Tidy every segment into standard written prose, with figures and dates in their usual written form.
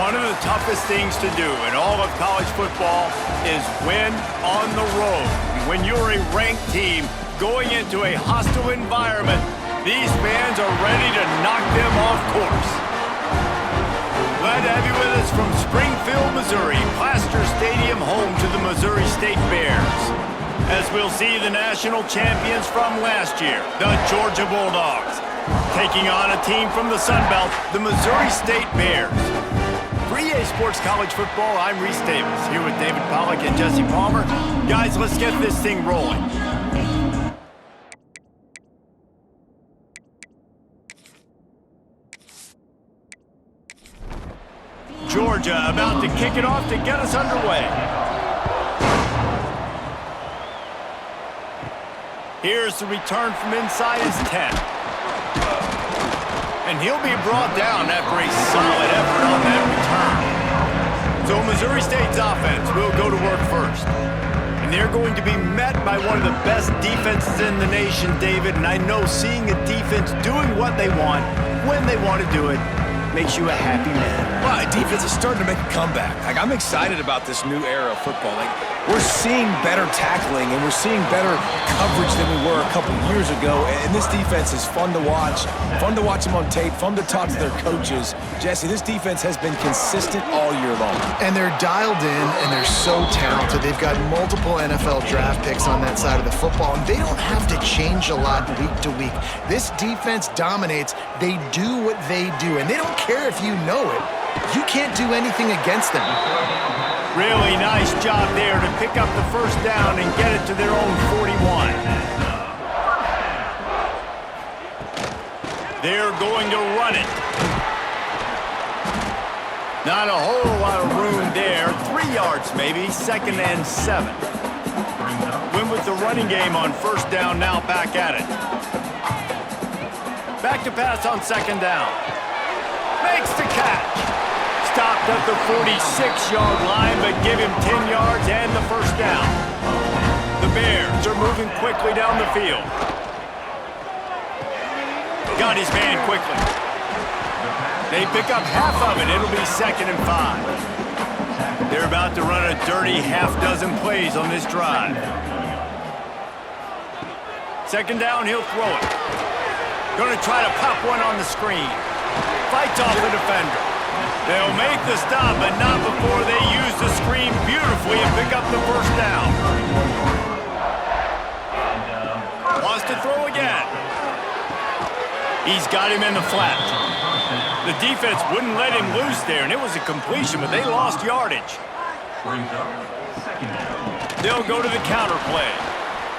One of the toughest things to do in all of college football is win on the road. When you're a ranked team going into a hostile environment, these fans are ready to knock them off course. Glad to have you with us from Springfield, Missouri, Plaster Stadium, home to the Missouri State Bears. As we'll see the national champions from last year, the Georgia Bulldogs, taking on a team from the Sun Belt, the Missouri State Bears. For EA Sports College Football, I'm Reese Davis, here with David Pollack and Jesse Palmer. Guys, let's get this thing rolling. Georgia about to kick it off to get us underway. Here's the return from inside his 10. And he'll be brought down after a solid effort on that return. So Missouri State's offense will go to work first. And they're going to be met by one of the best defenses in the nation, David. And I know seeing a defense doing what they want, when they want to do it, makes you a happy man. Well, defense is starting to make a comeback. I'm excited about this new era of football. We're seeing better tackling and we're seeing better coverage than we were a couple years ago. And this defense is fun to watch them on tape, fun to talk to their coaches. Jesse, this defense has been consistent all year long. And they're dialed in and they're so talented. They've got multiple NFL draft picks on that side of the football, and they don't have to change a lot week to week. This defense dominates. They do what they do, and they don't care if you know it. You can't do anything against them. Really nice job there to pick up the first down and get it to their own 41. They're going to run it. Not a whole lot of room there. 3 yards maybe, 2nd and 7. Win with the running game on first down, now back at it. Back to pass on 2nd down. Makes the catch. Stopped at the 46-yard line, but give him 10 yards and the first down. The Bears are moving quickly down the field. Got his man quickly. They pick up half of it. It'll be 2nd and 5. They're about to run a dirty half-dozen plays on this drive. 2nd down, he'll throw it. Going to try to pop one on the screen. Fights off the defender. They'll make the stop, but not before they use the screen beautifully and pick up the first down. Wants to throw again. He's got him in the flat. The defense wouldn't let him loose there, and it was a completion, but they lost yardage. They'll go to the counter play,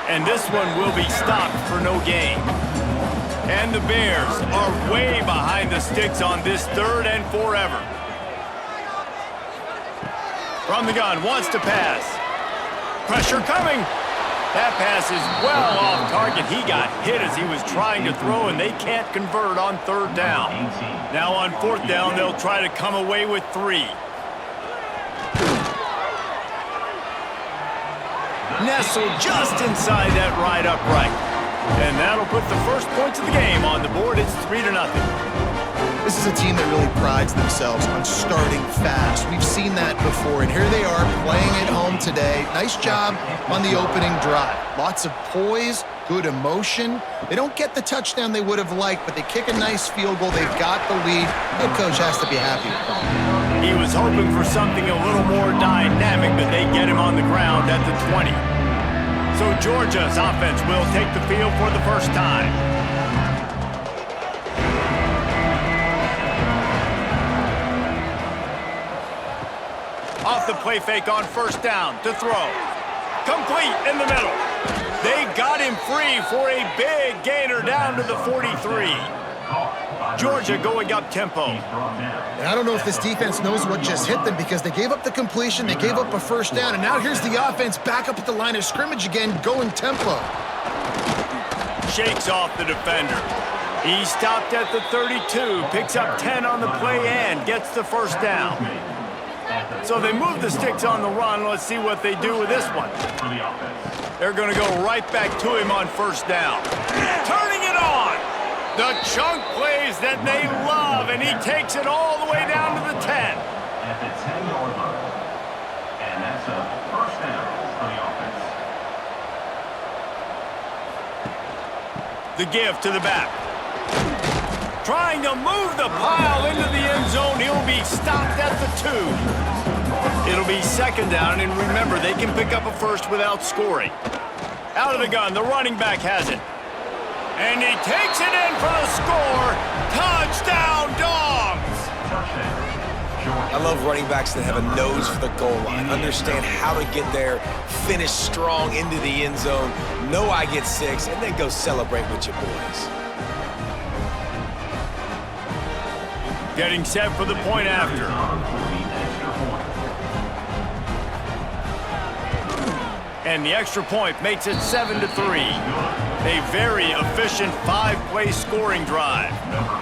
and this one will be stopped for no gain. And the Bears are way behind the sticks on this 3rd and forever. From the gun, wants to pass. Pressure coming. That pass is well off target. He got hit as he was trying to throw, and they can't convert on 3rd down. Now on 4th down, they'll try to come away with 3. Nestled just inside that right upright. And that'll put the first points of the game on the board. It's 3-0. This is a team that really prides themselves on starting fast. We've seen that before, and here they are playing at home today. Nice job on the opening drive. Lots of poise, good emotion. They don't get the touchdown they would have liked, but they kick a nice field goal. They've got the lead. Head coach has to be happy with them. He was hoping for something a little more dynamic, but they get him on the ground at the 20. So Georgia's offense will take the field for the first time. Off the play fake on first down to throw. Complete in the middle. They got him free for a big gainer down to the 43. Georgia going up tempo. And I don't know if this defense knows what just hit them, because they gave up the completion, they gave up a first down, and now here's the offense back up at the line of scrimmage again, going tempo. Shakes off the defender. He stopped at the 32, picks up 10 on the play and gets the first down. So they move the sticks on the run. Let's see what they do with this one. They're going to go right back to him on first down. Turning it on. The chunk plays that they love, and he takes it all the way down to the 10. the 10-yard line. And that's a first down for the offense. The give to the back. Trying to move the pile into the end zone. He'll be stopped at the 2. It'll be second down, and remember, they can pick up a first without scoring. Out of the gun, the running back has it. And he takes it in for the score. Touchdown, Dogs! I love running backs that have a nose for the goal line, understand how to get there, finish strong into the end zone, know I get 6, and then go celebrate with your boys. Getting set for the point after. And the extra point makes it 7-3. A very efficient 5-play scoring drive.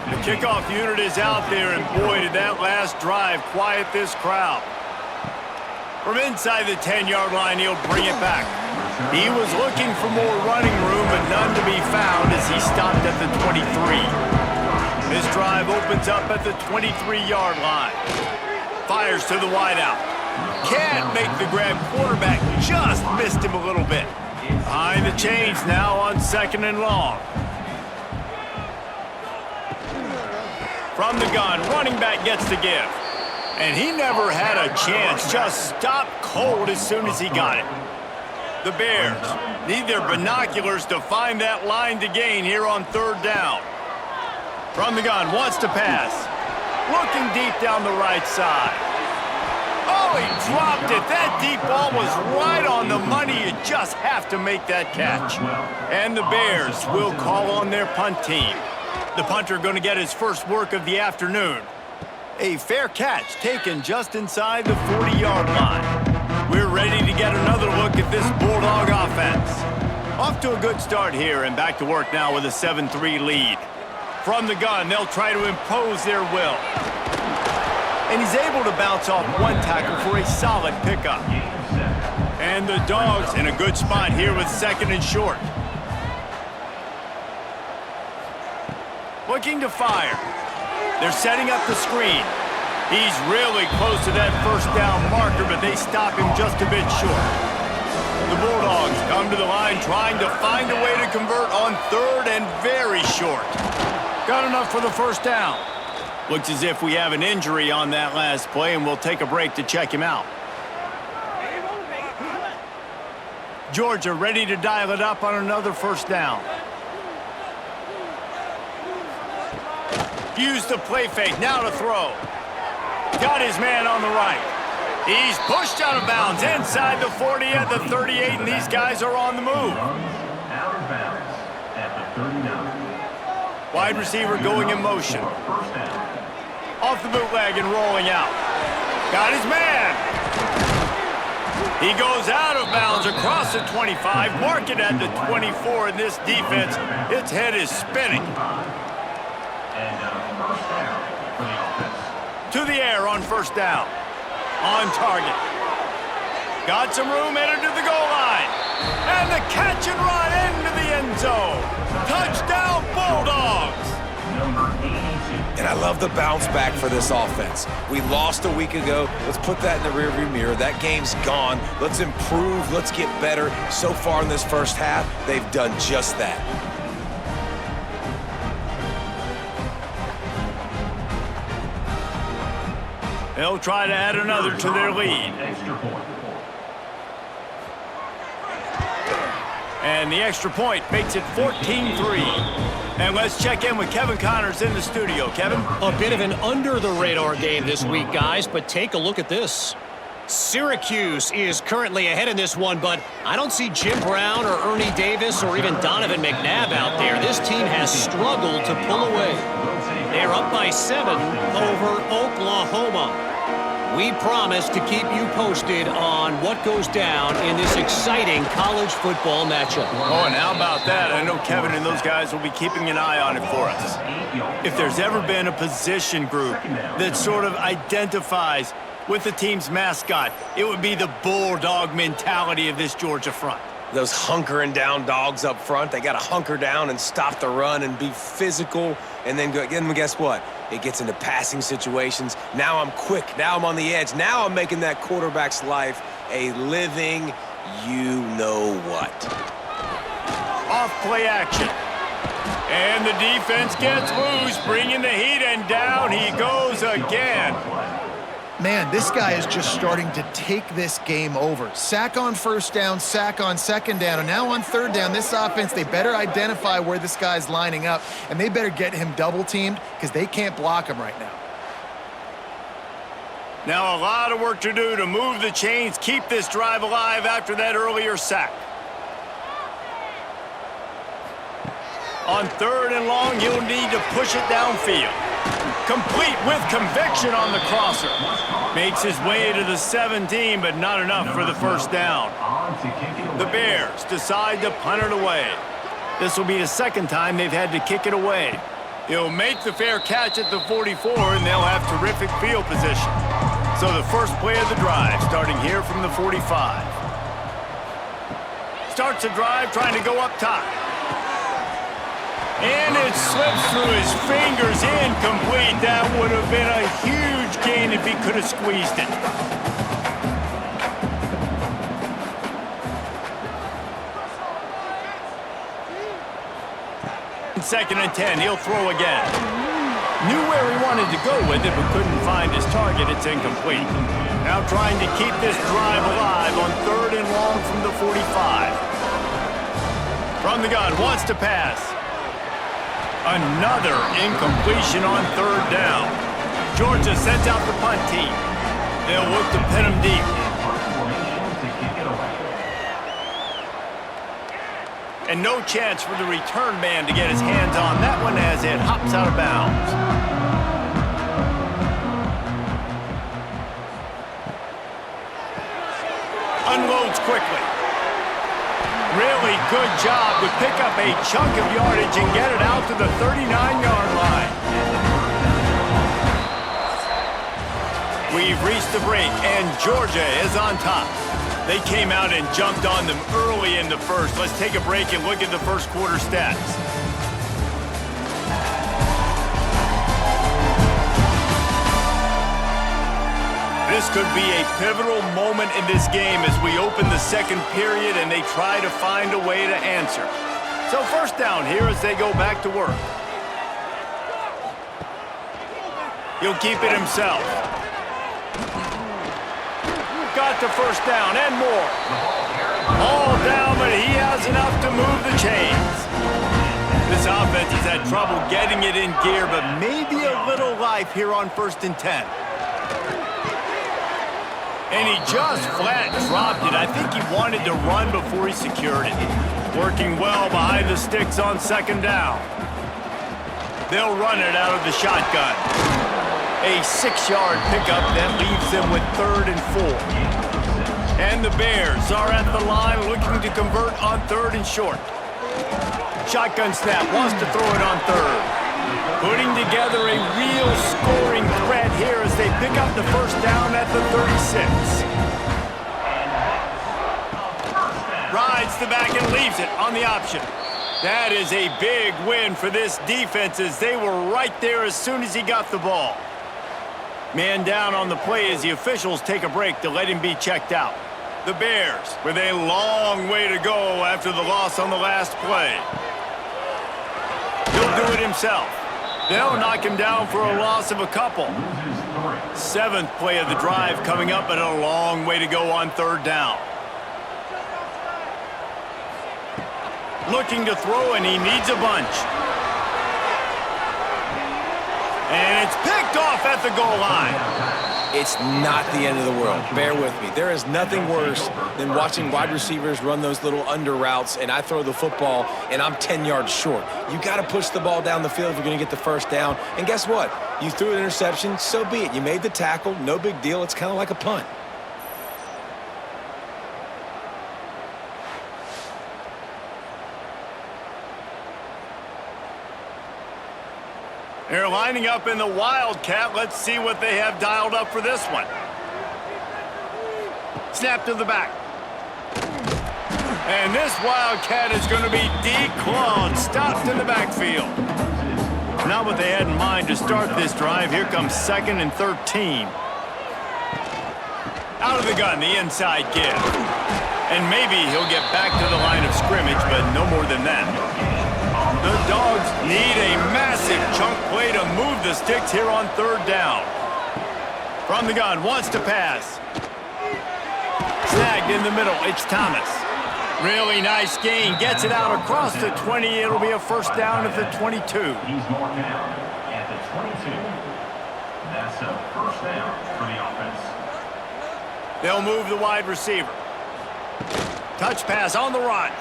The kickoff unit is out there, and boy, did that last drive quiet this crowd. From inside the 10-yard line, he'll bring it back. He was looking for more running room, but none to be found as he stopped at the 23. This drive opens up at the 23-yard line. Fires to the wideout. Can't make the grab. Quarterback just missed him a little bit. Behind the chains now on 2nd and long. From the gun, running back gets the give. And he never had a chance. Just stopped cold as soon as he got it. The Bears need their binoculars to find that line to gain here on 3rd down. From the gun, wants to pass. Looking deep down the right side. Oh, he dropped it. That deep ball was right on the money. You just have to make that catch. And the Bears will call on their punt team. The punter going to get his first work of the afternoon. A fair catch taken just inside the 40-yard line. We're ready to get another look at this Bulldog offense. Off to a good start here, and back to work now with a 7-3 lead. From the gun, they'll try to impose their will. And he's able to bounce off one tackle for a solid pickup. And the Dogs in a good spot here with 2nd and short. Looking to fire. They're setting up the screen. He's really close to that first down marker, but they stop him just a bit short. The Bulldogs come to the line trying to find a way to convert on 3rd and very short. Got enough for the first down. Looks as if we have an injury on that last play, and we'll take a break to check him out. Georgia ready to dial it up on another first down. Use the play fake, now to throw. Got his man on the right. He's pushed out of bounds inside the 40 at the 38, and these guys are on the move. Out of bounds at the 39. Wide receiver going in motion. Off the bootleg and rolling out. Got his man. He goes out of bounds across the 25. Mark it at the 24 in this defense. Its head is spinning. And first down for the offense. To the air on first down. On target. Got some room, headed to the goal line. And the catch and run into the end zone. Touchdown, Bulldogs. Number 82. And I love the bounce back for this offense. We lost a week ago. Let's put that in the rearview mirror. That game's gone. Let's improve. Let's get better. So far in this first half, they've done just that. They'll try to add another to their lead. Extra point. And the extra point makes it 14-3. And let's check in with Kevin Connors in the studio. Kevin? A bit of an under-the-radar game this week, guys, but take a look at this. Syracuse is currently ahead in this one, but I don't see Jim Brown or Ernie Davis or even Donovan McNabb out there. This team has struggled to pull away. They're up by 7 over Oklahoma. We promise to keep you posted on what goes down in this exciting college football matchup. Oh, and how about that? I know Kevin and those guys will be keeping an eye on it for us. If there's ever been a position group that sort of identifies with the team's mascot, it would be the Bulldog mentality of this Georgia front. Those hunkering down dogs up front, they got to hunker down and stop the run and be physical. And then guess what? It gets into passing situations. Now I'm quick. Now I'm on the edge. Now I'm making that quarterback's life a living you-know-what. Off play action. And the defense gets loose, bringing the heat, and down he goes again. Man, this guy is just starting to take this game over. Sack on first down, sack on second down, and now on third down, this offense, they better identify where this guy's lining up, and they better get him double-teamed because they can't block him right now. Now a lot of work to do to move the chains, keep this drive alive after that earlier sack. On third and long, he'll need to push it downfield. Complete with conviction on the crosser. Makes his way to the 17, but not enough for the first down. The Bears decide to punt it away. This will be the second time they've had to kick it away. He'll make the fair catch at the 44, and they'll have terrific field position. So the first play of the drive, starting here from the 45. Starts the drive trying to go up top. And it slips through his fingers, incomplete. That would have been a huge gain if he could have squeezed it. Second and 10, he'll throw again. Knew where he wanted to go with it, but couldn't find his target. It's incomplete. Now trying to keep this drive alive on third and long from the 45. From the gun, wants to pass. Another incompletion on third down. Georgia sends out the punt team. They'll look to pin him deep. And no chance for the return man to get his hands on that one as it hops out of bounds. Unloads quickly. Really good job to pick up a chunk of yardage and get it out to the 39-yard line. We've reached the break, and Georgia is on top. They came out and jumped on them early in the first. Let's take a break and look at the first quarter stats. This could be a pivotal moment in this game as we open the second period and they try to find a way to answer. So first down here as they go back to work. He'll keep it himself. Got the first down and more. All down, but he has enough to move the chains. This offense has had trouble getting it in gear, but maybe a little life here on 1st and 10. And he just flat dropped it. I think he wanted to run before he secured it. Working well behind the sticks on second down. They'll run it out of the shotgun. A 6-yard pickup that leaves them with 3rd and 4. And the Bears are at the line looking to convert on 3rd and short. Shotgun snap, wants to throw it on 3rd. Putting together a real scoring threat here as they pick up the first down at the 36. Rides the back and leaves it on the option. That is a big win for this defense as they were right there as soon as he got the ball. Man down on the play as the officials take a break to let him be checked out. The Bears with a long way to go after the loss on the last play. He'll do it himself. They'll knock him down for a loss of a couple. 7th play of the drive coming up, but a long way to go on 3rd down. Looking to throw, and he needs a bunch. And it's picked off at the goal line. It's not the end of the world. Bear with me. There is nothing worse than watching wide receivers run those little under routes, and I throw the football, and I'm 10 yards short. You got to push the ball down the field if you're going to get the first down. And guess what? You threw an interception, so be it. You made the tackle, no big deal. It's kind of like a punt. They're lining up in the Wildcat. Let's see what they have dialed up for this one. Snap to the back. And this Wildcat is going to be declawed, stopped in the backfield. Not what they had in mind to start this drive. Here comes 2nd and 13. Out of the gun, the inside give. And maybe he'll get back to the line of scrimmage, but no more than that. The Dogs need a massive chunk play to move the sticks here on 3rd down. From the gun, wants to pass. Snagged in the middle, it's Thomas. Really nice gain, gets it out across the 20. It'll be a 1st down at the 22. He's marked down at the 22. That's a 1st down for the offense. They'll move the wide receiver. Touch pass on the run.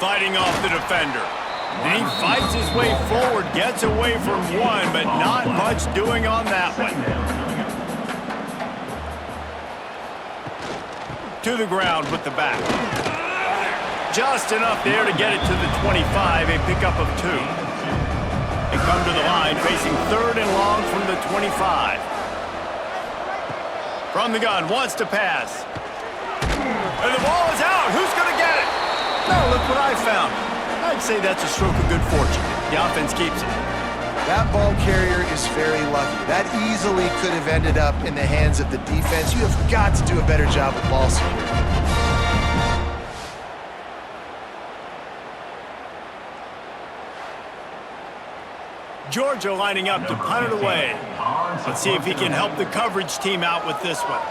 Fighting off the defender. And he fights his way forward, gets away from one, but not much doing on that one. To the ground with the back. Just enough there to get it to the 25, a pickup of 2. They come to the line, facing 3rd and long from the 25. From the gun, wants to pass. And the ball is out. Who's going to get it? No, look what I found. I'd say that's a stroke of good fortune. The offense keeps it. That ball carrier is very lucky. That easily could have ended up in the hands of the defense. You have got to do a better job with ball security. Georgia lining up to punt it away. Let's see if he can help the coverage team out with this one.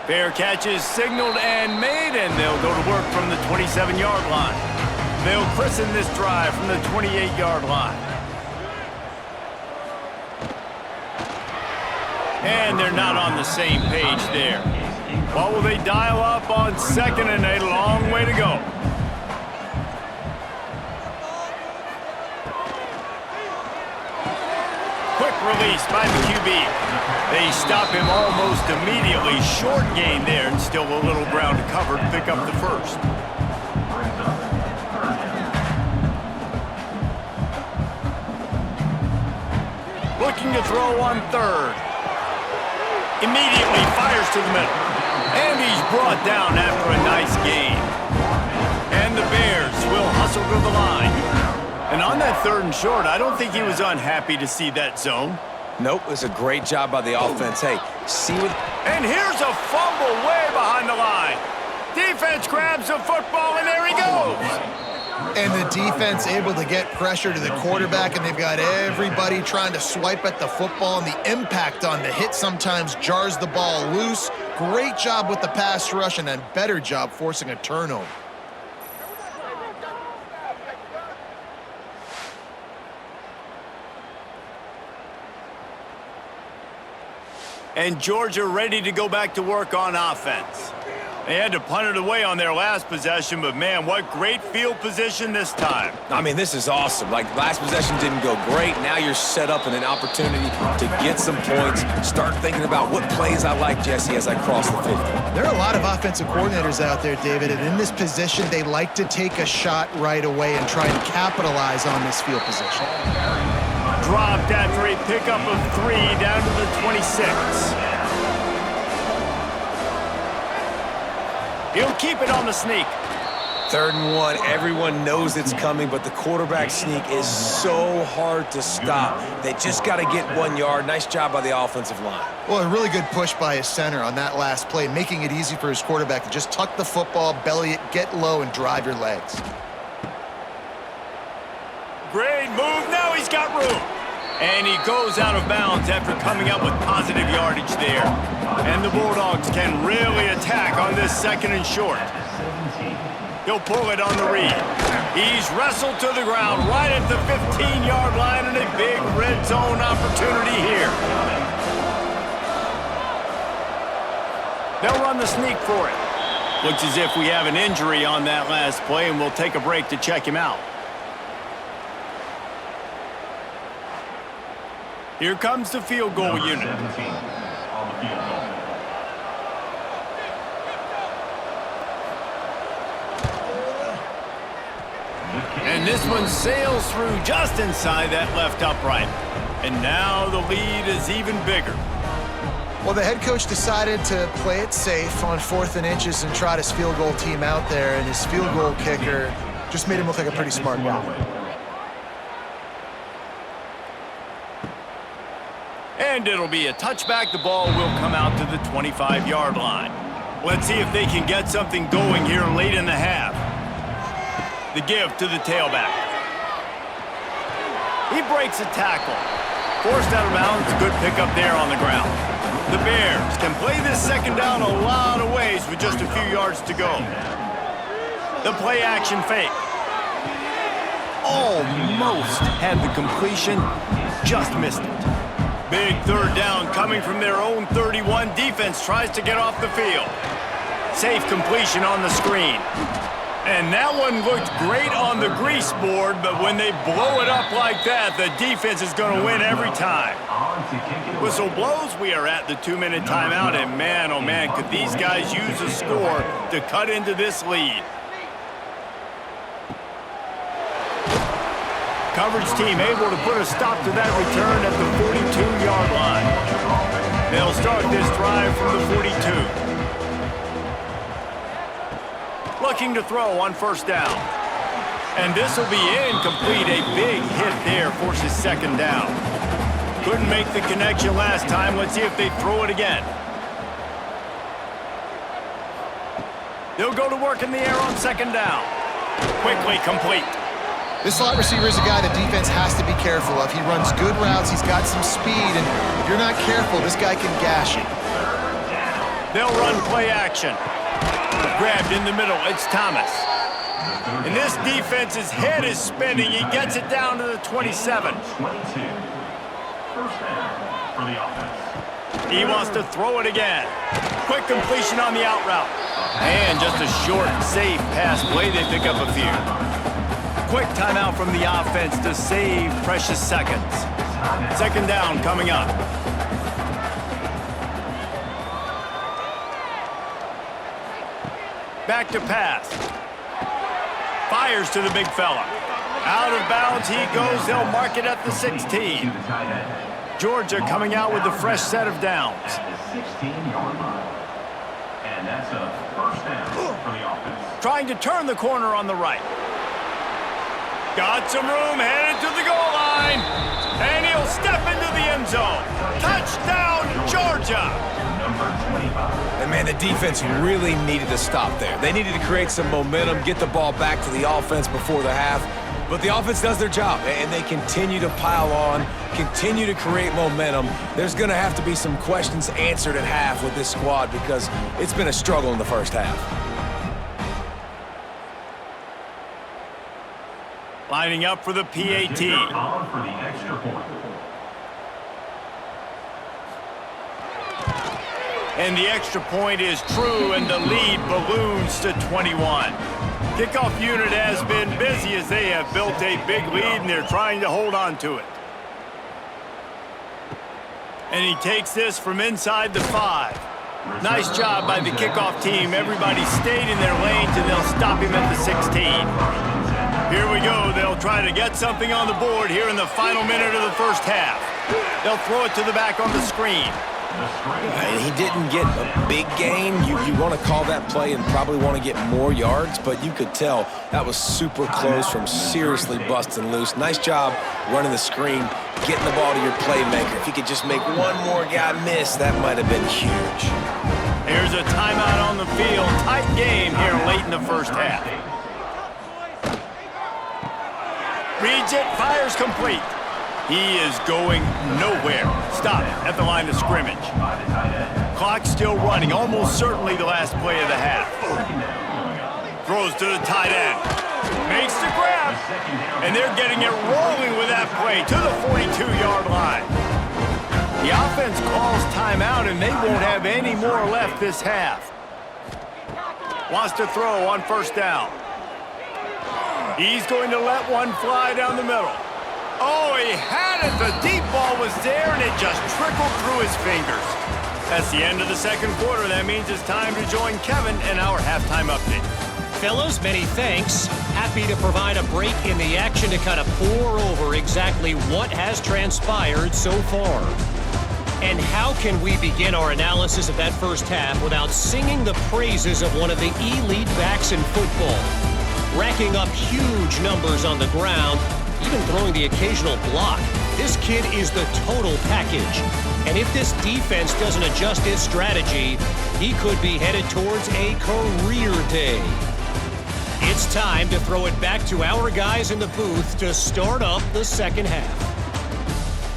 Fair catch is signaled and made, and they'll go to work from the 27-yard line. They'll christen this drive from the 28-yard line. And they're not on the same page there. What will they dial up on 2nd and a long way to go? Quick release by the QB. They stop him almost immediately. Short gain there, and still a little ground to cover to pick up the 1st. Looking to throw on 3rd. Immediately fires to the middle. And he's brought down after a nice gain. And the Bears will hustle to the line. And on that 3rd and short, I don't think he was unhappy to see that zone. Nope, it was a great job by the offense. Hey, see what... And here's a fumble way behind the line. Defense grabs the football, and there he goes. And the defense able to get pressure to the quarterback, and they've got everybody trying to swipe at the football, and the impact on the hit sometimes jars the ball loose. Great job with the pass rush, and a better job forcing a turnover. And Georgia ready to go back to work on offense. They had to punt it away on their last possession, but man, what great field position this time. I mean, this is awesome. Like, last possession didn't go great. Now you're set up in an opportunity to get some points. Start thinking about what plays I like, Jesse, as I cross the 50. There are a lot of offensive coordinators out there, David, and in this position, they like to take a shot right away and try and capitalize on this field position. Dropped after a pickup of 3 down to the 26. He'll keep it on the sneak. 3rd and 1. Everyone knows it's coming, but the quarterback sneak is so hard to stop. They just got to get 1 yard. Nice job by the offensive line. Well, a really good push by his center on that last play, making it easy for his quarterback to just tuck the football, belly it, get low, and drive your legs. Great move. Now he's got room. And he goes out of bounds after coming up with positive yardage there. And the Bulldogs can really attack on this 2nd and short. He'll pull it on the read. He's wrestled to the ground right at the 15-yard line, and a big red zone opportunity here. They'll run the sneak for it. Looks as if we have an injury on that last play, and we'll take a break to check him out. Here comes the field goal unit. And this one sails through just inside that left upright. And now the lead is even bigger. Well, the head coach decided to play it safe on 4th and inches and trot his field goal team out there, and his field goal kicker just made him look like a pretty smart guy. And it'll be a touchback. The ball will come out to the 25-yard line. Let's see if they can get something going here late in the half. The give to the tailback. He breaks a tackle. Forced out of bounds. Good pickup there on the ground. The Bears can play this second down a lot of ways with just a few yards to go. The play action fake. Almost had the completion. Just missed it. Big third down coming from their own 31. Defense tries to get off the field. Safe completion on the screen. And that one looked great on the grease board, but when they blow it up like that, the defense is going to win every time. Whistle blows. We are at the 2-minute timeout, and man, oh man, could these guys use a score to cut into this lead. Coverage team able to put a stop to that return at the 42-yard line. They'll start this drive from the 42. Looking to throw on first down. And this will be incomplete. A big hit there forces second down. Couldn't make the connection last time. Let's see if they throw it again. They'll go to work in the air on second down. Quickly complete. This slot receiver is a guy the defense has to be careful of. He runs good routes. He's got some speed. And if you're not careful, this guy can gash you. They'll run play action. Grabbed in the middle, it's Thomas. And this defense's head is spinning. He gets it down to the 27. 22. First down for the offense. He wants to throw it again. Quick completion on the out route. And just a short, safe pass play. They pick up a few. Quick timeout from the offense to save precious seconds. Second down coming up. Back to pass. Fires to the big fella. Out of bounds he goes. They'll mark it at the 16. Georgia coming out with a fresh set of downs. At the 16-yard line. And that's a first down for the offense. Trying to turn the corner on the right. Got some room, headed to the goal line. And he'll step into the end zone. Touchdown, Georgia! And man, the defense really needed to stop there. They needed to create some momentum, get the ball back to the offense before the half. But the offense does their job, and they continue to pile on, continue to create momentum. There's going to have to be some questions answered at half with this squad because it's been a struggle in the first half. Lining up for the PAT. For the extra point. And the extra point is true, and the lead balloons to 21. Kickoff unit has been busy as they have built a big lead, and they're trying to hold on to it. And he takes this from inside the 5. Nice job by the kickoff team. Everybody stayed in their lanes, and they'll stop him at the 16. Here we go. They'll try to get something on the board here in the final minute of the first half. They'll throw it to the back on the screen. And he didn't get a big gain. You want to call that play and probably want to get more yards, but you could tell that was super close from seriously busting loose. Nice job running the screen, getting the ball to your playmaker. If you could just make one more guy miss, that might have been huge. Here's a timeout on the field. Tight game here late in the first half. Reads it, fires complete. He is going nowhere. Stop at the line of scrimmage. Clock still running, almost certainly the last play of the half. Throws to the tight end. Makes the grab. And they're getting it rolling with that play to the 42-yard line. The offense calls timeout, and they won't have any more left this half. Wants to throw on first down. He's going to let one fly down the middle. Oh, he had it. The deep ball was there, and it just trickled through his fingers. That's the end of the second quarter. That means it's time to join Kevin in our halftime update. Fellas, many thanks. Happy to provide a break in the action to kind of pour over exactly what has transpired so far. And how can we begin our analysis of that first half without singing the praises of one of the elite backs in football? Racking up huge numbers on the ground, even throwing the occasional block. This kid is the total package. And if this defense doesn't adjust its strategy, he could be headed towards a career day. It's time to throw it back to our guys in the booth to start up the second half.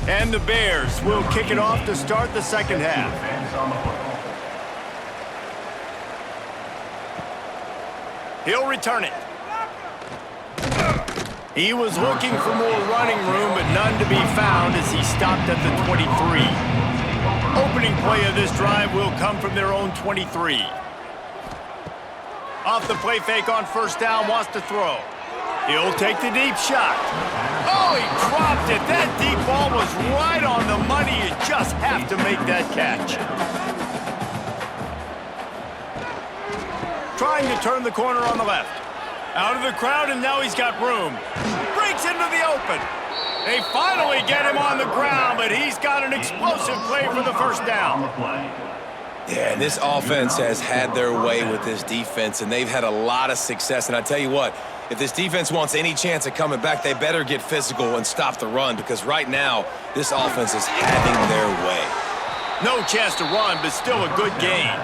And the Bears will kick it off to start the second half. He'll return it. He was looking for more running room, but none to be found as he stopped at the 23. Opening play of this drive will come from their own 23. Off the play fake on first down, wants to throw. He'll take the deep shot. Oh, he dropped it. That deep ball was right on the money. You just have to make that catch. Trying to turn the corner on the left. Out of the crowd, and now he's got room. Breaks into the open. They finally get him on the ground, but he's got an explosive play for the first down. Yeah, this offense has had their way with this defense, and they've had a lot of success. And I tell you what, if this defense wants any chance of coming back, they better get physical and stop the run, because right now, this offense is having their way. No chance to run, but still a good game.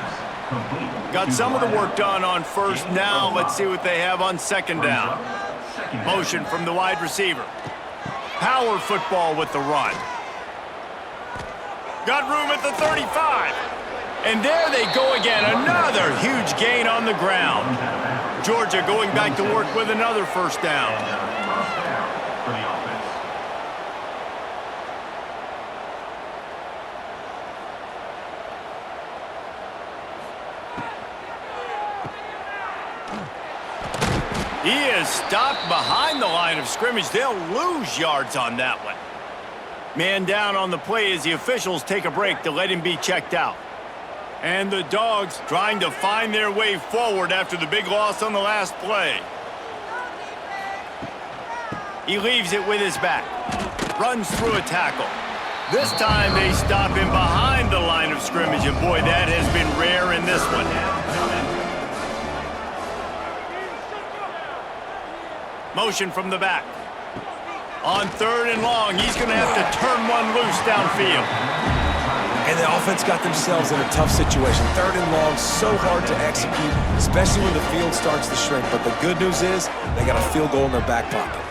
Got some of the work done on first. Now let's see what they have on second down. Motion from the wide receiver. Power football with the run. Got room at the 35. And there they go again. Another huge gain on the ground. Georgia going back to work with another first down. He is stopped behind the line of scrimmage. They'll lose yards on that one. Man down on the play as the officials take a break to let him be checked out. And the Dogs trying to find their way forward after the big loss on the last play. He leaves it with his back. Runs through a tackle. This time they stop him behind the line of scrimmage, and boy, that has been rare in this one. Motion from the back. On third and long, he's going to have to turn one loose downfield. And the offense got themselves in a tough situation. Third and long, so hard to execute, especially when the field starts to shrink. But the good news is they got a field goal in their back pocket.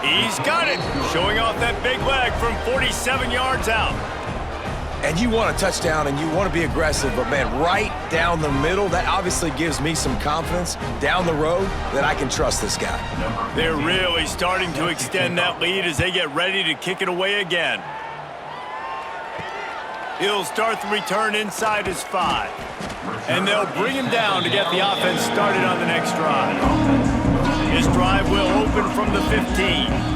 He's got it, showing off that big leg from 47 yards out. And you want a touchdown and you want to be aggressive, but man, right down the middle, that obviously gives me some confidence down the road that I can trust this guy. They're really starting to extend that lead as they get ready to kick it away again. He'll start the return inside his 5. And they'll bring him down to get the offense started on the next drive. His drive will open from the 15.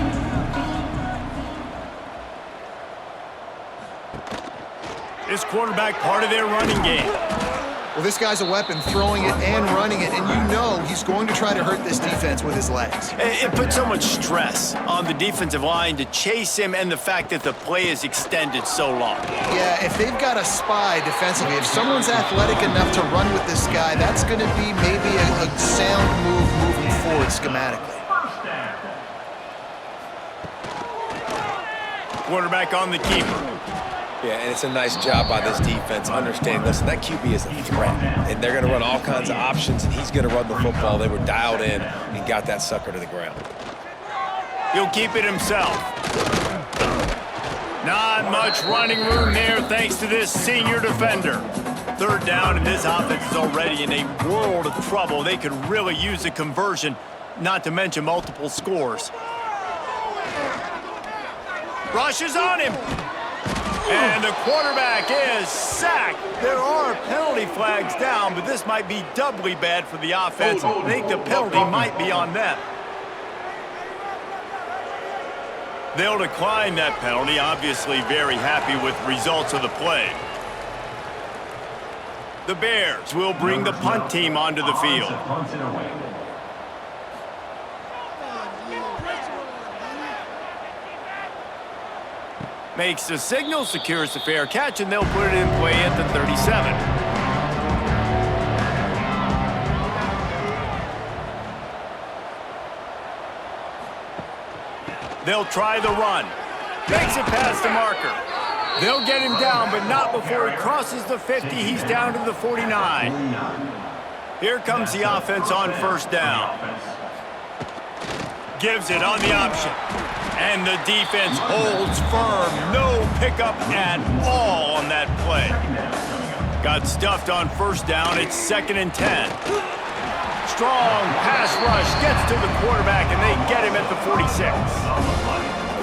This quarterback part of their running game. Well, this guy's a weapon, throwing it and running it, and you know he's going to try to hurt this defense with his legs. It puts so much stress on the defensive line to chase him, and the fact that the play is extended so long. Yeah, if they've got a spy defensively, if someone's athletic enough to run with this guy, that's going to be maybe a sound move moving forward schematically. Quarterback on the keeper. Yeah, and it's a nice job by this defense understanding, listen, that QB is a threat, and they're going to run all kinds of options, and he's going to run the football. They were dialed in and got that sucker to the ground. He'll keep it himself. Not much running room there thanks to this senior defender. Third down, and this offense is already in a world of trouble. They could really use a conversion, not to mention multiple scores. Rushes on him. And the quarterback is sacked. There are penalty flags down, but this might be doubly bad for the offense. I think the penalty might be on them. They'll decline that penalty, obviously very happy with the results of the play. The Bears will bring the punt team onto the field. Makes the signal, secures the fair catch, and they'll put it in play at the 37. They'll try the run. Makes it past the marker. They'll get him down, but not before he crosses the 50. He's down to the 49. Here comes the offense on first down. Gives it on the option. And the defense holds firm. No pickup at all on that play. Got stuffed on first down. It's 2nd and 10. Strong pass rush gets to the quarterback, and they get him at the 46.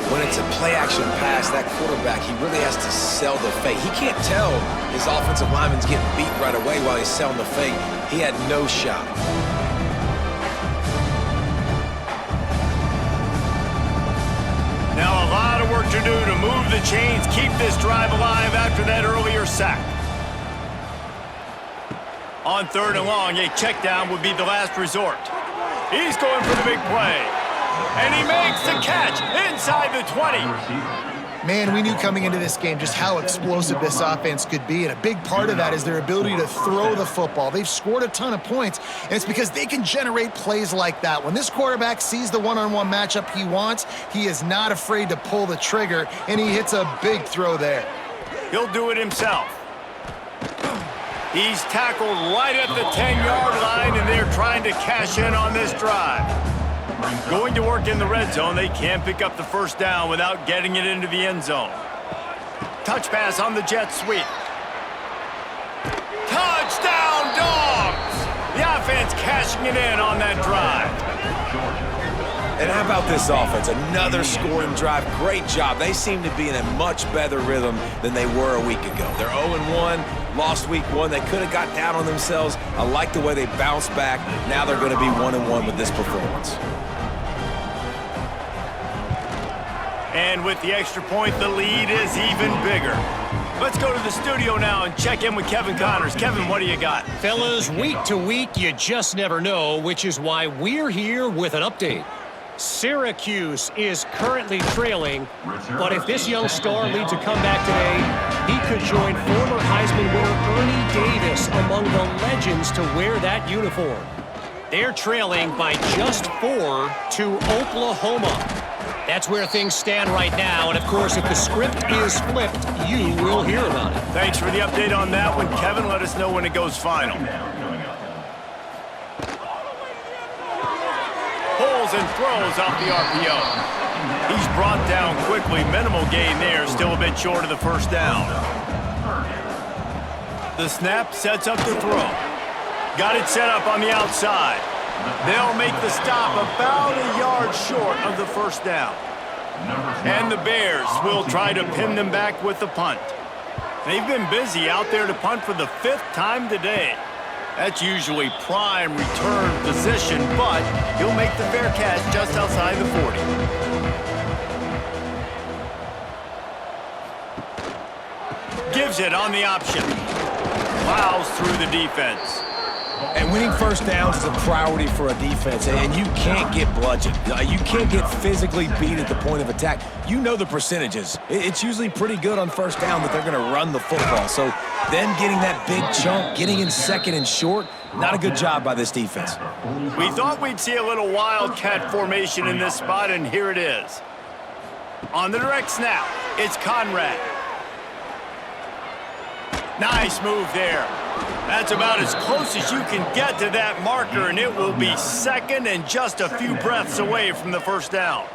When it's a play-action pass, that quarterback, he really has to sell the fake. He can't tell his offensive lineman's getting beat right away while he's selling the fake. He had no shot. Now a lot of work to do to move the chains, keep this drive alive after that earlier sack. On 3rd and long, a check down would be the last resort. He's going for the big play. And he makes the catch inside the 20. Man, we knew coming into this game just how explosive this offense could be, and a big part of that is their ability to throw the football. They've scored a ton of points, and it's because they can generate plays like that. When this quarterback sees the one-on-one matchup he wants, he is not afraid to pull the trigger, and he hits a big throw there. He'll do it himself. He's tackled right at the 10-yard line, and they're trying to cash in on this drive. Going to work in the red zone, they can't pick up the first down without getting it into the end zone. Touch pass on the jet sweep. Touchdown, Dogs! The offense cashing it in on that drive. And how about this offense? Another scoring drive. Great job. They seem to be in a much better rhythm than they were a week ago. They're 0-1, lost week 1. They could have got down on themselves. I like the way they bounced back. Now they're going to be 1-1 with this performance. And with the extra point, the lead is even bigger. Let's go to the studio now and check in with Kevin Connors. Kevin, what do you got? Fellas, week to week, you just never know, which is why we're here with an update. Syracuse is currently trailing, but if this young star leads a comeback today, he could join former Heisman winner Ernie Davis among the legends to wear that uniform. They're trailing by just 4 to Oklahoma. That's where things stand right now, and of course, if the script is flipped, you will hear about it. Thanks for the update on that one, Kevin. Let us know when it goes final. Pulls and throws off the RPO. He's brought down quickly. Minimal gain there, still a bit short of the first down. The snap sets up the throw. Got it set up on the outside. They'll make the stop about a yard short of the first down. And the Bears will try to pin them back with the punt. They've been busy out there to punt for the 5th time today. That's usually prime return position, but he'll make the fair catch just outside the 40. Gives it on the option. Plows through the defense. And winning first downs is a priority for a defense, and you can't get bludgeoned. You can't get physically beat at the point of attack. You know the percentages. It's usually pretty good on first down that they're going to run the football. So then getting that big chunk, getting in 2nd and short, not a good job by this defense. We thought we'd see a little wildcat formation in this spot, and here it is. On the direct snap, it's Conrad. Nice move there. That's about as close as you can get to that marker, and it will be 2nd and just a few breaths away from the first down.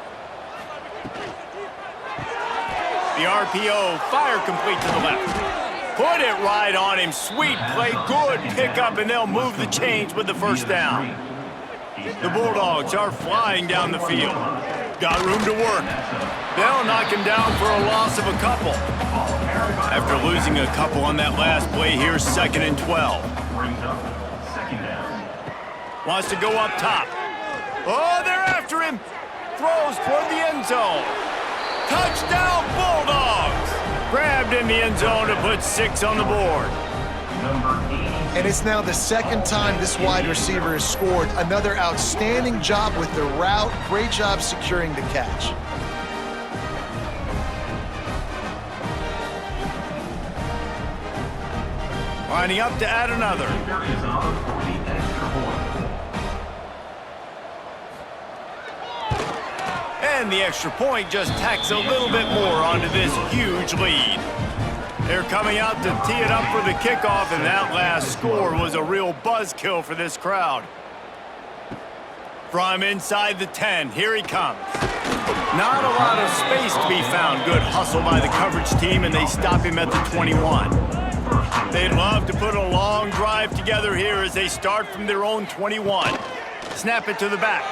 The RPO, fire complete to the left. Put it right on him. Sweet play, good pickup, and they'll move the chains with the first down. The Bulldogs are flying down the field. Got room to work. They'll knock him down for a loss of a couple. After losing a couple on that last play, here's 2nd and 12. Wants to go up top. Oh, they're after him. Throws toward the end zone. Touchdown, Bulldogs! Grabbed in the end zone to put 6 on the board. And it's now the 2nd time this wide receiver has scored. Another outstanding job with the route. Great job securing the catch. Lining up to add another. Kicker is on for the extra point. And the extra point just tacks a little bit more onto this huge lead. They're coming out to tee it up for the kickoff, and that last score was a real buzzkill for this crowd. From inside the 10, here he comes. Not a lot of space to be found. Good hustle by the coverage team, and they stop him at the 21. They'd love to put a long drive together here as they start from their own 21. Snap it to the back.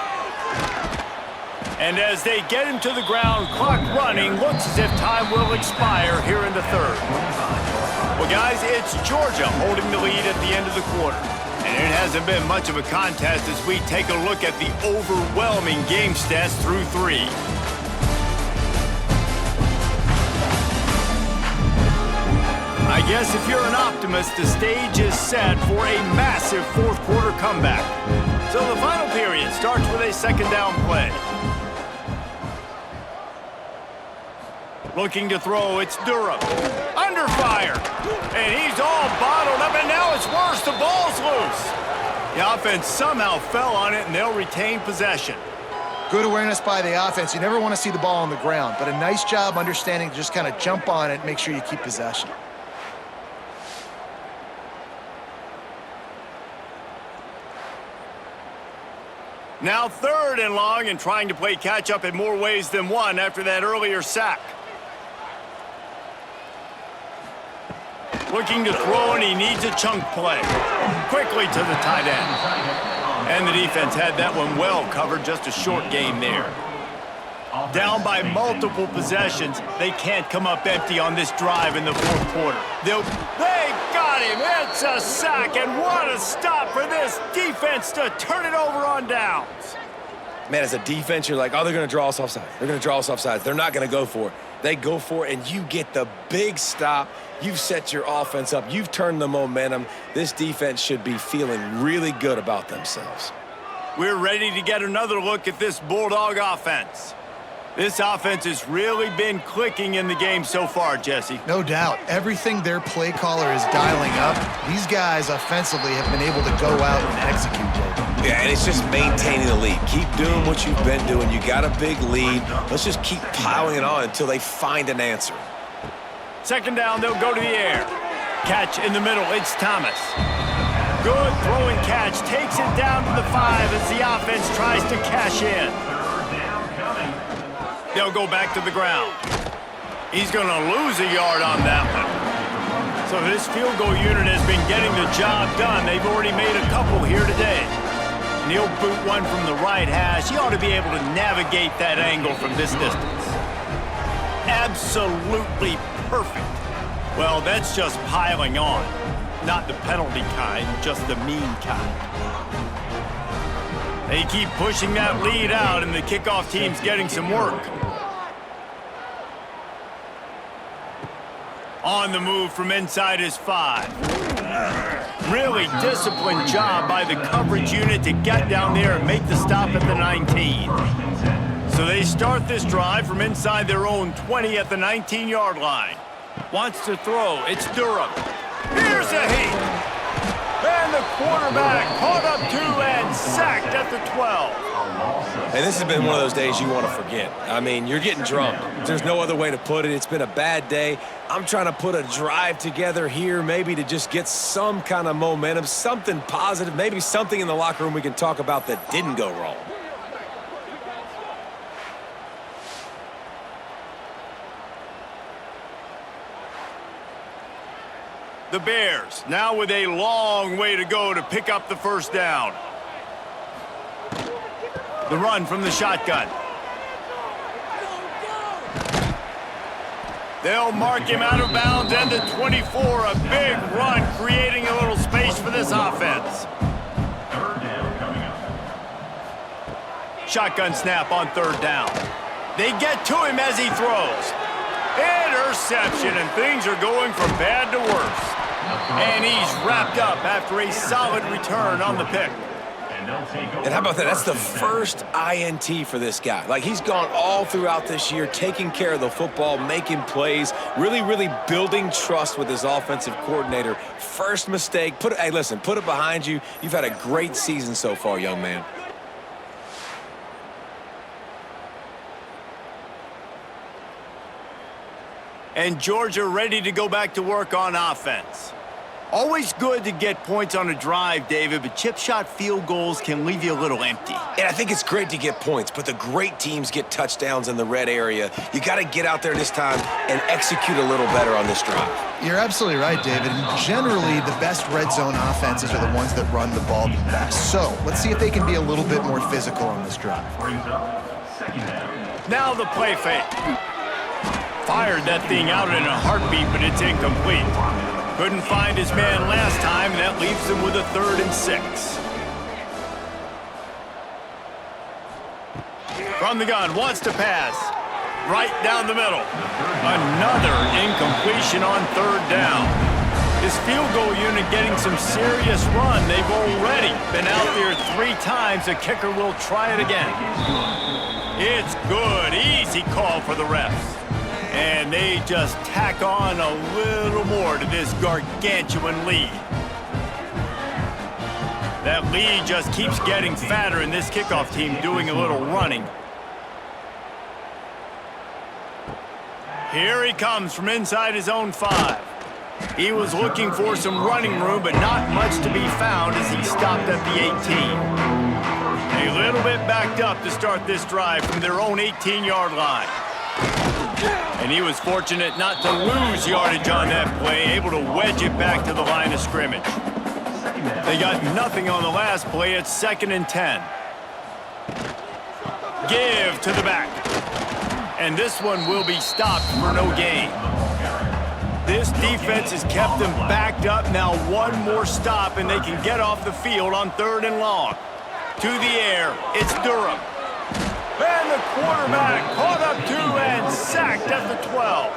And as they get him to the ground, clock running, looks as if time will expire here in the third. Well, guys, it's Georgia holding the lead at the end of the quarter. And it hasn't been much of a contest as we take a look at the overwhelming game stats through 3. I guess if you're an optimist, the stage is set for a massive fourth quarter comeback. So the final period starts with a second down play. Looking to throw, it's Durham. Under fire. And he's all bottled up, and now it's worse. The ball's loose. The offense somehow fell on it, and they'll retain possession. Good awareness by the offense. You never want to see the ball on the ground, but a nice job understanding to just kind of jump on it and make sure you keep possession. Now 3rd and long, and trying to play catch-up in more ways than one after that earlier sack. Looking to throw, and he needs a chunk play. Quickly to the tight end. And the defense had that one well covered, just a short gain there. Down by multiple possessions, they can't come up empty on this drive in the fourth quarter. They got him. It's a sack, and what a stop for this defense to turn it over on downs. Man, as a defense, you're like, oh, they're going to draw us offside. They're going to draw us offside. They're not going to go for it. They go for it, and you get the big stop. You've set your offense up. You've turned the momentum. This defense should be feeling really good about themselves. We're ready to get another look at this Bulldog offense. This offense has really been clicking in the game so far, Jesse. No doubt. Everything their play caller is dialing up, these guys offensively have been able to go out and execute, David. Yeah, and it's just maintaining the lead. Keep doing what you've been doing. You got a big lead. Let's just keep piling it on until they find an answer. Second down, they'll go to the air. Catch in the middle, it's Thomas. Good throwing catch, takes it down to the 5 as the offense tries to cash in. They'll go back to the ground. He's going to lose a yard on that one. So this field goal unit has been getting the job done. They've already made a couple here today. And he'll boot one from the right hash. He ought to be able to navigate that angle from this distance. Absolutely perfect. Well, that's just piling on. Not the penalty kind, just the mean kind. They keep pushing that lead out, and the kickoff team's getting some work. On the move from inside his 5. Really disciplined job by the coverage unit to get down there and make the stop at the 19. So they start this drive from inside their own 20 at the 19-yard line. Wants to throw. It's Durham. Here's a hit. And the quarterback caught up 2 and sacked at the 12. And this has been one of those days you want to forget. I mean, you're getting drunk. There's no other way to put it. It's been a bad day. I'm trying to put a drive together here, maybe to just get some kind of momentum, something positive, maybe something in the locker room we can talk about that didn't go wrong. The Bears now with a long way to go to pick up the first down. The run from the shotgun. They'll mark him out of bounds and the 24. A big run, creating a little space for this offense. Third down coming up. Shotgun snap on third down. They get to him as he throws. Interception, and things are going from bad to worse. And he's wrapped up after a solid return on the pick. And how about that? That's the first INT for this guy. Like, he's gone all throughout this year, taking care of the football, making plays, really building trust with his offensive coordinator. First mistake. Hey, listen, put it behind you. You've had a great season so far, young man. And Georgia ready to go back to work on offense. Always good to get points on a drive, David, but chip shot field goals can leave you a little empty. And I think it's great to get points, but the great teams get touchdowns in the red area. You got to get out there this time and execute a little better on this drive. You're absolutely right, David. And generally, the best red zone offenses are the ones that run the ball the best. So let's see if they can be a little bit more physical on this drive. Now the play fake. Fired that thing out in a heartbeat, but it's incomplete. Couldn't find his man last time, and that leaves him with a 3rd and 6. From the gun, wants to pass. Right down the middle. Another incompletion on 3rd down. His field goal unit getting some serious run. They've already been out there 3 times. The kicker will try it again. It's good. Easy call for the refs. And they just tack on a little more to this gargantuan lead. That lead just keeps getting fatter, and this kickoff team doing a little running. Here he comes from inside his own 5. He was looking for some running room, but not much to be found as he stopped at the 18. A little bit backed up to start this drive from their own 18-yard line. And he was fortunate not to lose yardage on that play, able to wedge it back to the line of scrimmage. They got nothing on the last play. It's 2nd and 10. Give to the back. And this one will be stopped for no gain. This defense has kept them backed up. Now one more stop, and they can get off the field on 3rd and long. To the air, it's Durham. And the quarterback caught up to and sacked at the 12.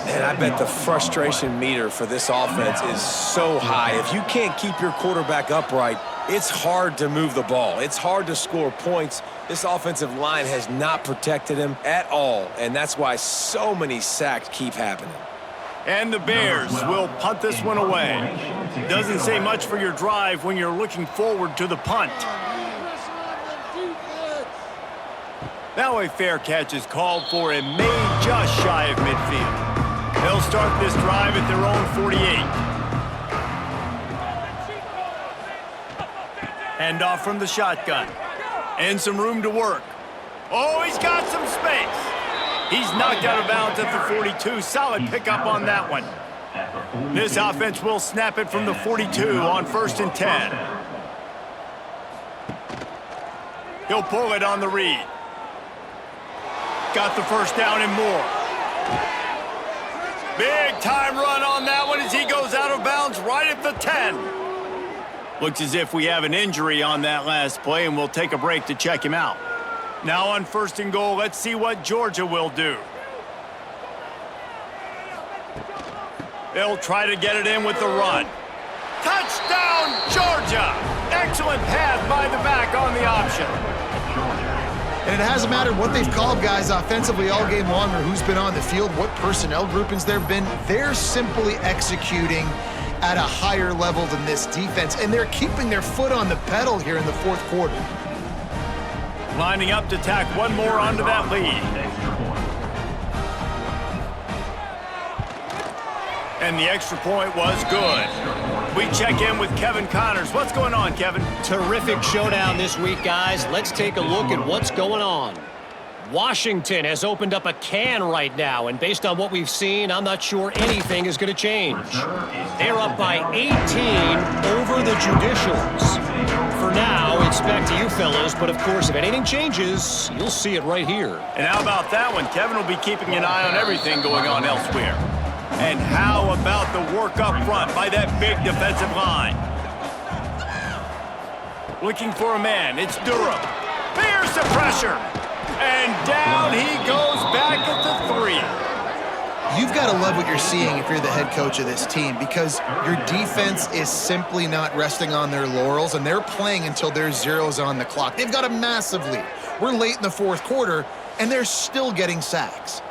And I bet the frustration meter for this offense is so high. If you can't keep your quarterback upright, it's hard to move the ball. It's hard to score points. This offensive line has not protected him at all, and that's why so many sacks keep happening. And the Bears will punt this one away. Doesn't say much for your drive when you're looking forward to the punt. Now a fair catch is called for and made just shy of midfield. They'll start this drive at their own 48. Hand off from the shotgun. And some room to work. Oh, he's got some space. He's knocked out of bounds at the 42. Solid pickup on that one. This offense will snap it from the 42 on 1st and 10. He'll pull it on the read. Got the first down and more. Big time run on that one as he goes out of bounds right at the 10. Looks as if we have an injury on that last play, and we'll take a break to check him out. Now on 1st and goal, let's see what Georgia will do. They'll try to get it in with the run. Touchdown, Georgia! Excellent pass by the back on the option. And it hasn't mattered what they've called guys offensively all game long or who's been on the field, what personnel groupings there have been. They're simply executing at a higher level than this defense, and they're keeping their foot on the pedal here in the 4th quarter. Lining up to tack one more onto that lead. And the extra point was good. We check in with Kevin Connors. What's going on, Kevin? Terrific showdown this week, guys. Let's take a look at what's going on. Washington has opened up a can right now, and based on what we've seen, I'm not sure anything is going to change. They're up by 18 over the Judicials. For now, it's back to you fellows, but of course, if anything changes, you'll see it right here. And how about that one? Kevin will be keeping an eye on everything going on elsewhere. And how about the work up front by that big defensive line? Looking for a man, it's Durham. Here's the pressure. And down he goes back at the 3. You've got to love what you're seeing if you're the head coach of this team, because your defense is simply not resting on their laurels, and they're playing until there's zeros on the clock. They've got a massive lead. We're late in the fourth quarter, and they're still getting sacks.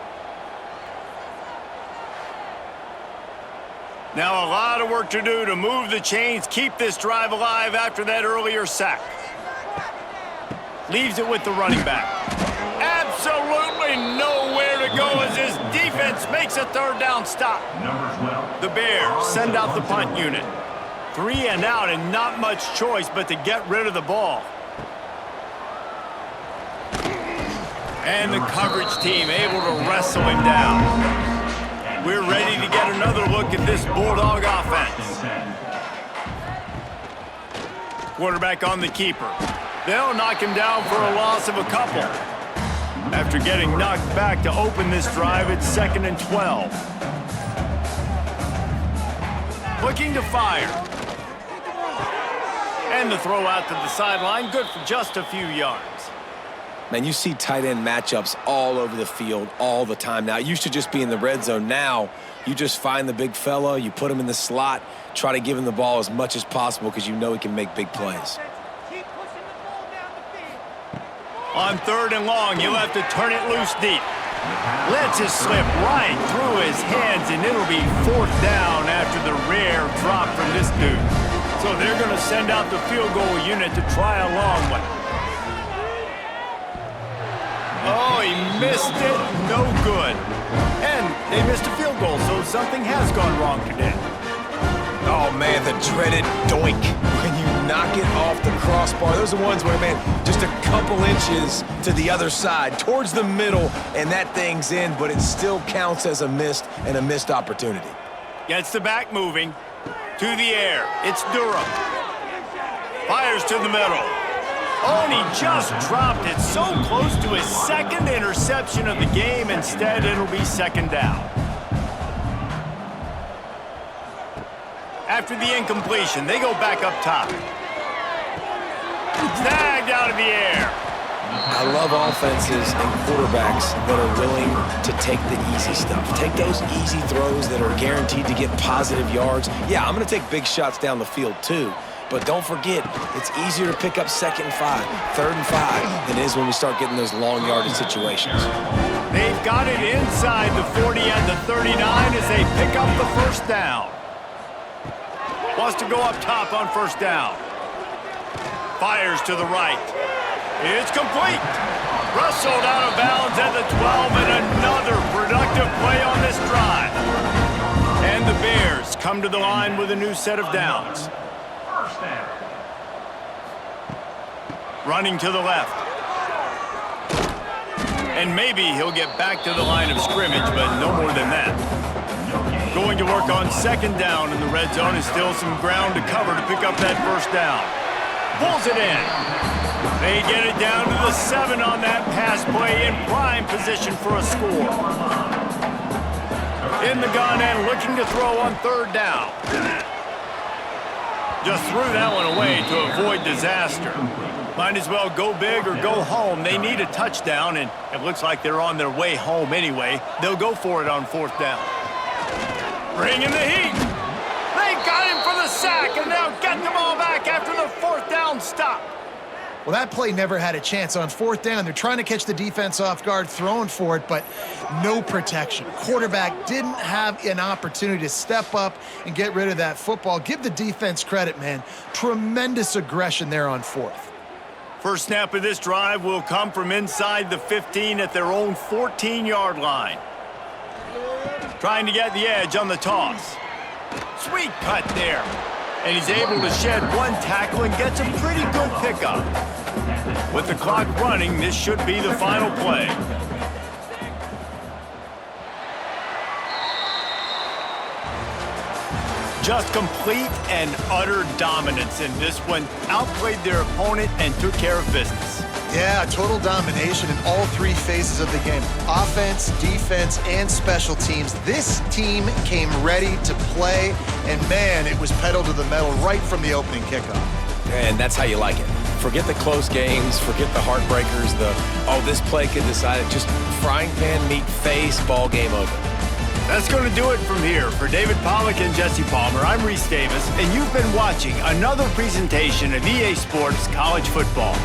Now a lot of work to do to move the chains, keep this drive alive after that earlier sack. Leaves it with the running back. Absolutely nowhere to go as his defense makes a third down stop. The Bears send out the punt unit. 3 and out and not much choice but to get rid of the ball. And the coverage team able to wrestle him down. We're ready to get another look at this Bulldog offense. Quarterback on the keeper. They'll knock him down for a loss of a couple. After getting knocked back to open this drive, it's 2nd and 12. Looking to fire. And the throw out to the sideline, good for just a few yards. Man, you see tight end matchups all over the field all the time now. It used to just be in the red zone. Now, you just find the big fella, you put him in the slot, try to give him the ball as much as possible because you know he can make big plays. On 3rd and long, you'll have to turn it loose deep. Lets it slip right through his hands, and it'll be 4th down after the rare drop from this dude. So they're going to send out the field goal unit to try a long one. Oh, he missed it. No good. And they missed a field goal, so something has gone wrong today. Oh, man, the dreaded doink when you knock it off the crossbar. Those are ones where, man, just a couple inches to the other side, towards the middle, and that thing's in, but it still counts as a missed opportunity. Gets the back moving. To the air. It's Durham. Fires to the middle. Oh, and he just dropped it so close to his 2nd interception of the game. Instead, it'll be 2nd down. After the incompletion, they go back up top. Snagged out of the air. I love offenses and quarterbacks that are willing to take the easy stuff. Take those easy throws that are guaranteed to get positive yards. Yeah, I'm going to take big shots down the field too. But don't forget, it's easier to pick up 2nd and 5, 3rd and 5 than it is when we start getting those long yardage situations. They've got it inside the 40 and the 39 as they pick up the 1st down. Wants to go up top on 1st down. Fires to the right. It's complete. Wrestled out of bounds at the 12, and another productive play on this drive. And the Bears come to the line with a new set of downs. Running to the left. And maybe he'll get back to the line of scrimmage, but no more than that. Going to work on 2nd down in the red zone, is still some ground to cover to pick up that 1st down. Pulls it in. They get it down to the 7 on that pass play, in prime position for a score. In the gun and looking to throw on 3rd down. Just threw that one away to avoid disaster. Might as well go big or go home. They need a touchdown, and it looks like they're on their way home anyway. They'll go for it on 4th down. Bringing the heat. They got him for the sack, and they'll get the ball back after the 4th down stop. Well, that play never had a chance. On 4th down, they're trying to catch the defense off guard, throwing for it, but no protection. Quarterback didn't have an opportunity to step up and get rid of that football. Give the defense credit, man. Tremendous aggression there on 4th. First snap of this drive will come from inside the 15 at their own 14-yard line. Trying to get the edge on the toss. Sweet cut there. And he's able to shed one tackle and gets a pretty good pickup. With the clock running, this should be the final play. Just complete and utter dominance in this one. Outplayed their opponent and took care of business. Yeah, total domination in all 3 phases of the game. Offense, defense, and special teams. This team came ready to play, and man, it was pedal to the metal right from the opening kickoff. And that's how you like it. Forget the close games, forget the heartbreakers, this play could decide it. Just frying pan, meat face, ball game over. That's going to do it from here. For David Pollack and Jesse Palmer, I'm Reese Davis, and you've been watching another presentation of EA Sports College Football.